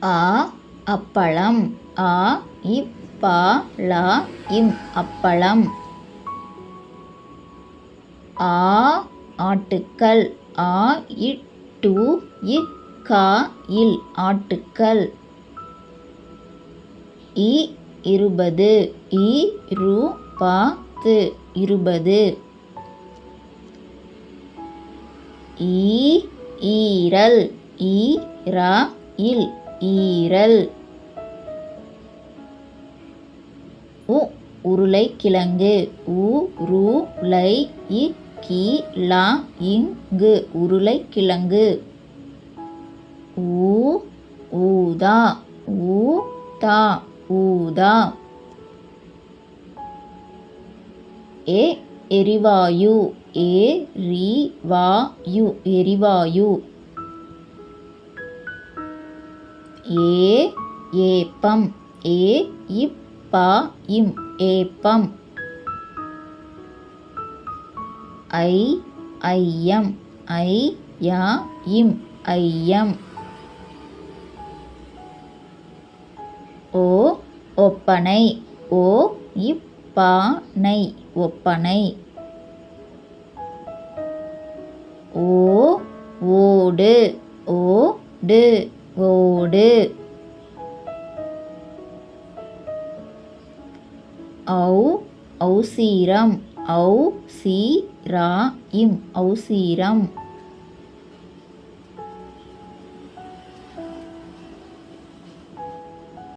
ஆ அப்பளம். ஆ ப ள இம் அப்பளம். ஆ ஆட்டுக்கல். ஆ டு க இல் ஆட்டுக்கல். இ 20. இ இருபது. ஈரல். இல் ஈரல். உருளைக்கிழங்கு. உருளைக்கிழங்கு. ஊதா. ஊதா. எரிவாயு. எரிவாயு. ஏப்பம். ஏப்பம். ஐயம். ஐயம். ஒப்பனை. ஒப்பனை. ஓடு. ஓடு. ஔசீரம். ஔசீரம்.